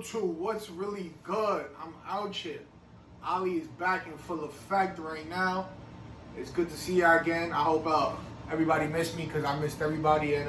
YouTube, what's really good? I'm out here. Ollie is back in full effect right now. It's good to see you again. I hope everybody missed me because I missed everybody, and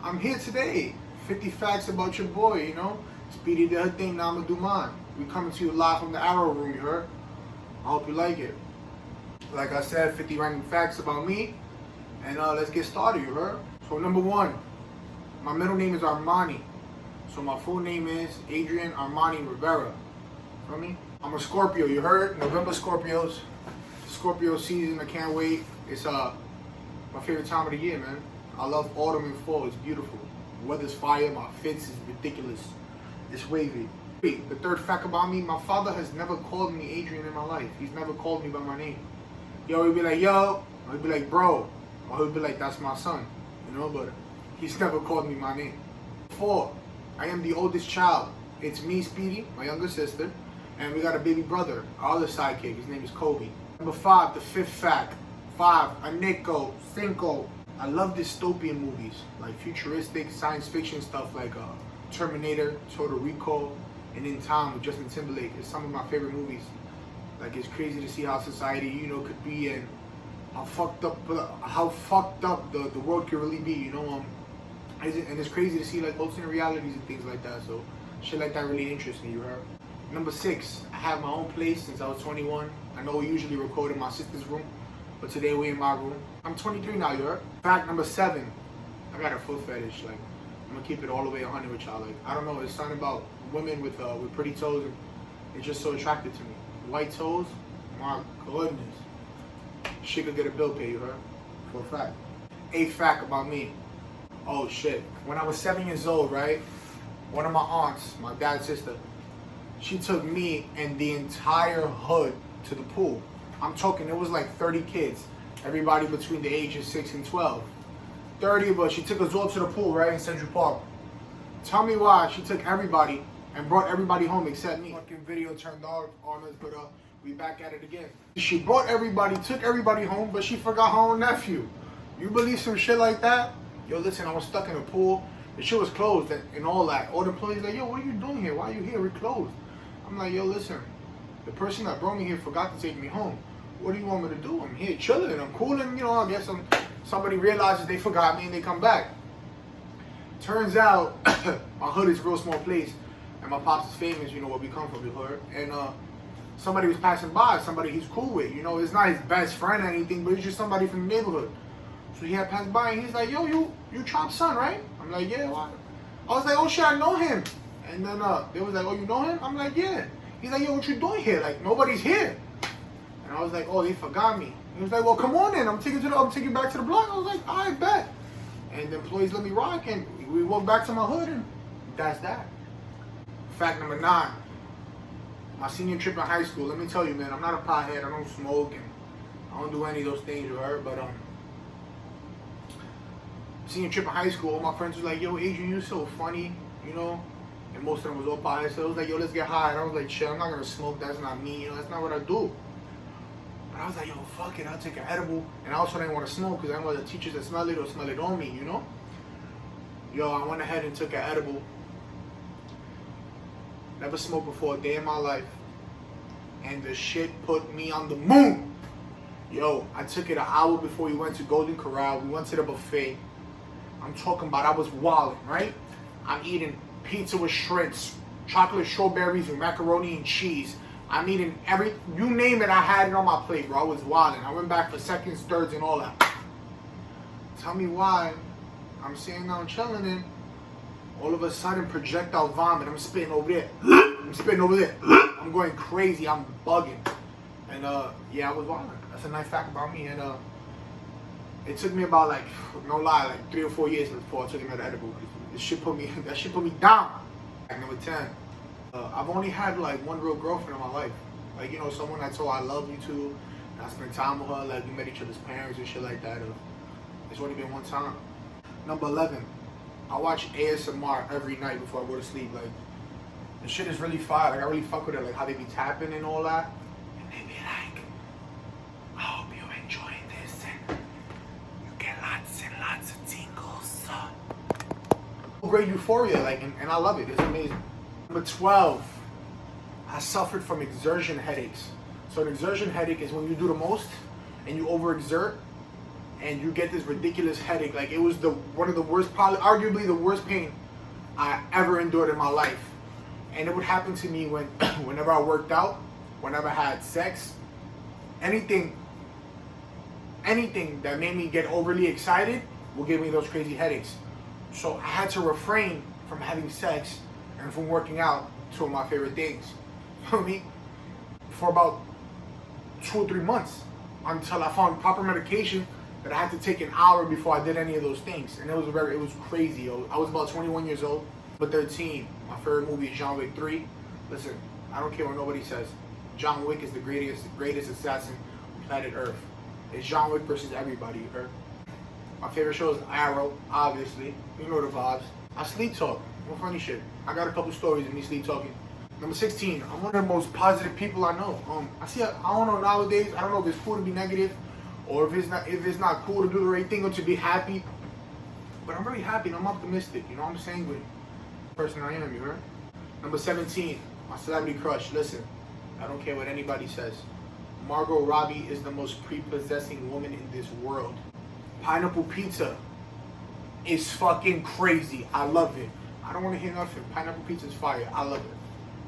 I'm here today. 50 facts about your boy, you know. Speedy did her thing, now I'm gonna do mine. We coming to you live from the Arrow Room, you heard? I hope you like it. Like I said, 50 random facts about me, and let's get started, you heard? So number one, my middle name is Armani. So my full name is Adrian Armani Rivera. Feel me? I'm a Scorpio, you heard? November Scorpios. Scorpio season, I can't wait. It's my favorite time of the year, man. I love autumn and fall, it's beautiful. The weather's fire, my fits is ridiculous. It's wavy. The third fact about me, my father has never called me Adrian in my life. He's never called me by my name. Yo, he'd be like, yo, or he'd be like, bro, or he'd be like, that's my son, you know, but he's never called me my name. 4, I am the oldest child. It's me, Speedy, my younger sister, and we got a baby brother, our other sidekick. His name is Kobe. Number 5, the fifth fact. 5, a Nico, Cinco. I love dystopian movies, like futuristic science fiction stuff like Terminator, Total Recall, and In Time with Justin Timberlake. It's some of my favorite movies. Like, it's crazy to see how society, you know, could be, and how fucked up the world could really be, you know. And it's crazy to see like alternate realities and things like that. So shit like that really interests me, you heard? Number 6, I have my own place since I was 21. I know we usually record in my sister's room, but today we in my room. I'm 23 now, you heard? Fact number 7, I got a foot fetish. Like, I'm gonna keep it all the way 100 with y'all. Like, I don't know, it's something about women with pretty toes, and it's just so attractive to me. White toes, my goodness. Shit could get a bill paid, you heard? For a fact. 8th fact about me. Oh shit. When I was 7 years old, right? One of my aunts, my dad's sister, she took me and the entire hood to the pool. I'm talking, it was like 30 kids. Everybody between the ages 6 and 12. 30 of us. She took us all to the pool, right, in Central Park. Tell me why she took everybody and brought everybody home except me. Fucking video turned off on us, but we back at it again. She brought everybody, took everybody home, but she forgot her own nephew. You believe some shit like that? Yo, listen, I was stuck in a pool. The shit was closed and all that. All the employees like, yo, what are you doing here? Why are you here? We're closed. I'm like, yo, listen, the person that brought me here forgot to take me home. What do you want me to do? I'm here chilling. I'm cooling. You know, I guess somebody realizes they forgot me and they come back. Turns out, my hood is a real small place. And my pops is famous, you know, where we come from, you heard. And somebody was passing by, somebody he's cool with. You know, it's not his best friend or anything, but it's just somebody from the neighborhood. So he had passed by and he's like, yo, you Trump's son, right? I'm like, yeah, why? I was like, oh shit, I know him. And then they was like, oh, you know him? I'm like, yeah. He's like, yo, what you doing here? Like, nobody's here. And I was like, oh, they forgot me. He was like, well, come on then. I'm taking you back to the block. I was like, I bet. And the employees let me rock, and we walked back to my hood, and that's that. Fact number 9. My senior trip in high school. Let me tell you, man, I'm not a pothead. I don't smoke, and I don't do any of those things, you heard? But senior trip in high school, all my friends was like, yo, Adrian, you're so funny, you know? And most of them was all potheads, so it was like, yo, let's get high. And I was like, shit, I'm not gonna smoke. That's not me, you know? That's not what I do. But I was like, yo, fuck it, I'll take an edible. And I also didn't want to smoke because I didn't want the teachers to smell it or smell it on me, you know? Yo, I went ahead and took an edible. Never smoked before a day in my life. And the shit put me on the moon. Yo, I took it an hour before we went to Golden Corral. We went to the buffet. I'm talking about I was wilding, right? I'm eating pizza with shreds, chocolate strawberries with macaroni and cheese. I'm eating you name it, I had it on my plate, bro. I was wilding. I went back for seconds, thirds, and all that. Tell me why I'm sitting down chilling and all of a sudden projectile vomit. I'm spitting over there. I'm spitting over there. I'm going crazy. I'm bugging. And yeah, I was wilding. That's a nice fact about me. And it took me about, like, no lie, like 3 or 4 years before I took another edible. That shit put me down. Fact number 10. I've only had like one real girlfriend in my life. Like, you know, someone I told I love you to, and I spent time with her, like we met each other's parents and shit like that. It's only been one time. Number 11. I watch ASMR every night before I go to sleep. Like, the shit is really fire. Like, I really fuck with it. Like, how they be tapping and all that. And they be like, I hope you're enjoying this and you get lots and lots of tingles. Great euphoria, like, and I love it. It's amazing. Number 12, I suffered from exertion headaches. So an exertion headache is when you do the most and you overexert and you get this ridiculous headache. Like, it was one of the worst, probably arguably the worst pain I ever endured in my life. And it would happen to me whenever I worked out, whenever I had sex, anything that made me get overly excited will give me those crazy headaches. So I had to refrain from having sex and from working out, two of my favorite things. For me, for about 2 or 3 months, until I found proper medication that I had to take an hour before I did any of those things. And it was crazy. I was about 21 years old. But 13, my favorite movie is John Wick 3. Listen, I don't care what nobody says. John Wick is the greatest assassin on planet Earth. It's John Wick versus everybody, you heard? My favorite show is Arrow, obviously. You know the vibes. I sleep talk. No funny shit. I got a couple stories of me sleep talking. Number 16, I'm one of the most positive people I know. I don't know nowadays, I don't know if it's cool to be negative or if it's not cool to do the right thing or to be happy. But I'm very happy and I'm optimistic, you know what I'm saying? With the person I am, you heard? Number 17, my celebrity crush. Listen, I don't care what anybody says. Margot Robbie is the most prepossessing woman in this world. Pineapple pizza is fucking crazy. I love it. I don't want to hear nothing. Pineapple pizza is fire. I love it.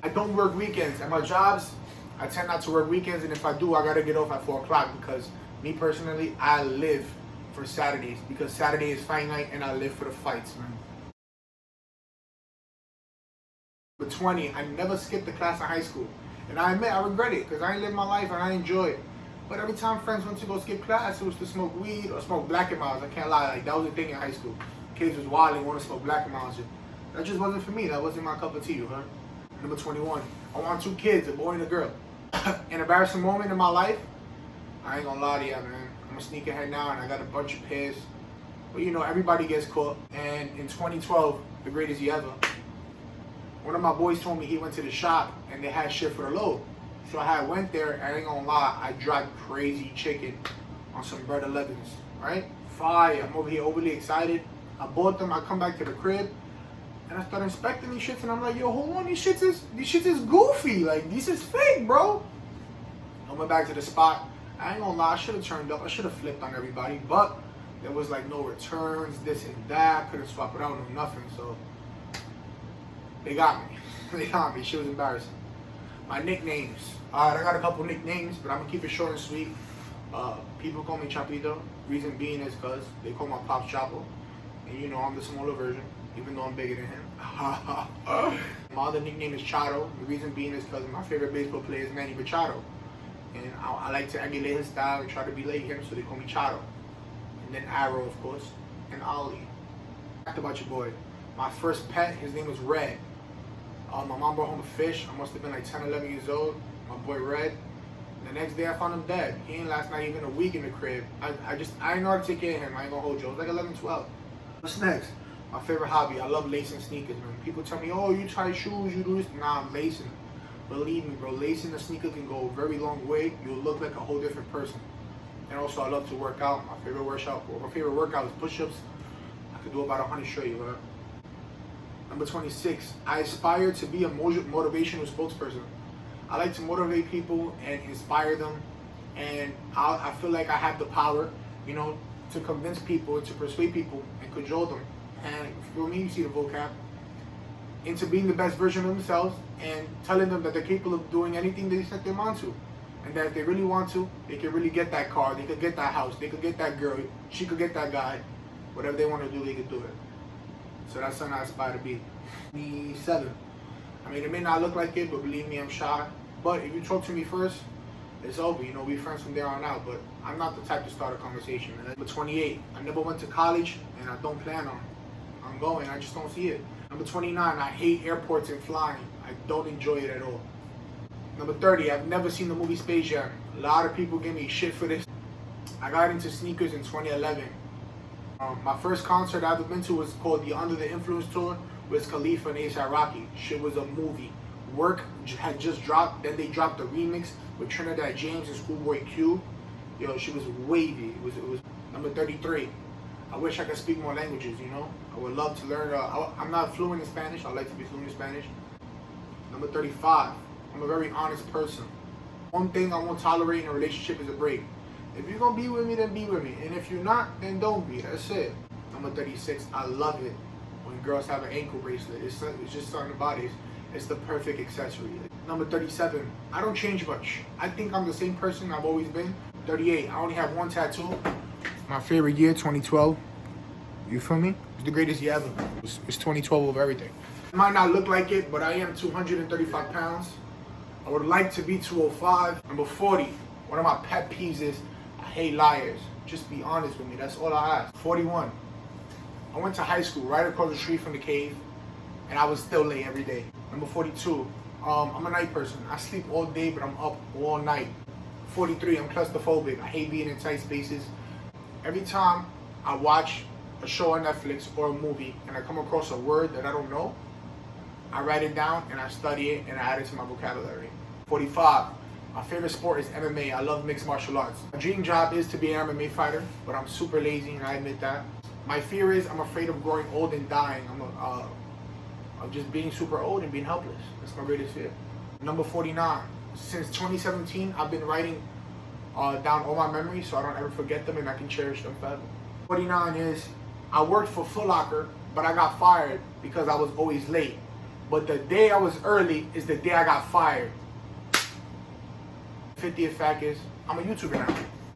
I don't work weekends. At my jobs, I tend not to work weekends, and if I do, I gotta get off at 4 o'clock because me personally, I live for Saturdays because Saturday is fight night and I live for the fights, man. But 20, I never skipped a class in high school. And I admit, I regret it because I ain't lived my life and I enjoy it. But every time friends went to go skip class, it was to smoke weed or smoke Black and Miles. I can't lie, like that was the thing in high school. Kids was wild and want to smoke Black and Miles. That just wasn't for me. That wasn't my cup of tea, you heard? Number 21, I want 2 kids, a boy and a girl. An embarrassing moment in my life, I ain't gonna lie to you, man. I'm a sneakerhead now and I got a bunch of pairs. But you know, everybody gets caught. And in 2012, the greatest year ever, one of my boys told me he went to the shop and they had shit for the load. So I went there, I ain't gonna lie, I dropped crazy chicken on some bread 11s, right? Fire, I'm over here overly excited. I bought them, I come back to the crib, and I start inspecting these shits and I'm like, yo, hold on, these shits is goofy. Like, this is fake, bro. I went back to the spot. I ain't gonna lie, I should have turned up. I should have flipped on everybody, but there was like no returns, this and that. Couldn't swap it out, no nothing, so they got me. They got me. Shit was embarrassing. My nicknames. Alright, I got a couple nicknames, but I'm gonna keep it short and sweet. People call me Chapito. Reason being is because they call my pops Chapo. And you know, I'm the smaller version, even though I'm bigger than him. My other nickname is Chato. The reason being is because my favorite baseball player is Manny Machado. And I like to emulate his style and try to be like him, so they call me Chato. And then Arrow, of course, and Ollie. Talked about your boy. My first pet, his name was Red. My mom brought home a fish. I must have been like 10, 11 years old. My boy Red. The next day I found him dead. He ain't last not even a week in the crib. I didn't know how to take care of him. I ain't gonna hold you. I was like 11, 12. What's next? My favorite hobby. I love lacing sneakers, man. People tell me, oh, you tie shoes, you do this. Nah, I'm lacing. Believe me, bro. Lacing a sneaker can go a very long way. You'll look like a whole different person. And also, I love to work out. My favorite workout is push-ups. I could do about 100 straight, right? Number 26, I aspire to be a motivational spokesperson. I like to motivate people and inspire them, and I feel like I have the power, you know, to convince people and to persuade people and cajole them. And for me, you see the vocab, into being the best version of themselves and telling them that they're capable of doing anything they set their mind to. And that if they really want to, they can really get that car, they could get that house, they could get that girl, she could get that guy. Whatever they want to do, they could do it. So that's something I aspire to be. Me 7. I mean, it may not look like it, but believe me, I'm shy. But if you talk to me first, it's over. You know, we're friends from there on out. But I'm not the type to start a conversation. Number 28. I never went to college, and I don't plan on. I'm going. I just don't see it. Number 29. I hate airports and flying. I don't enjoy it at all. Number 30. I've never seen the movie Space Jam. A lot of people give me shit for this. I got into sneakers in 2011. My first concert I ever been to was called the Under the Influence Tour with Khalifa and A$AP Rocky. Shit was a movie. Work had just dropped, then they dropped the remix with Trinidad James and Schoolboy Q. Yo, she was wavy. It was number 33. I wish I could speak more languages, you know? I would love to learn. I'm not fluent in Spanish. I'd like to be fluent in Spanish. Number 35, I'm a very honest person. One thing I won't tolerate in a relationship is a break. If you're gonna be with me, then be with me. And if you're not, then don't be. That's it. Number 36, I love it when girls have an ankle bracelet. It's just something about it. It's the perfect accessory. Number 37, I don't change much. I think I'm the same person I've always been. 38, I only have one tattoo. My favorite year, 2012. You feel me? It's the greatest year ever. It's 2012 of everything. It might not look like it, but I am 235 pounds. I would like to be 205. Number 40, one of my pet peeves is I hate liars. Just be honest with me. That's all I ask. 41, I went to high school right across the street from the cave, and I was still late every day. Number 42, I'm a night person. I sleep all day, but I'm up all night. 43, I'm claustrophobic. I hate being in tight spaces. Every time I watch a show on Netflix or a movie and I come across a word that I don't know, I write it down and I study it and I add it to my vocabulary. 45, my favorite sport is MMA. I love mixed martial arts. My dream job is to be an MMA fighter, but I'm super lazy and I admit that. My fear is I'm afraid of growing old and dying. Of just being super old and being helpless. That's my greatest fear. Number 49, since 2017, I've been writing down all my memories so I don't ever forget them and I can cherish them forever. 49 is, I worked for Foot Locker, but I got fired because I was always late. But the day I was early is the day I got fired. 50th fact is, I'm a YouTuber now.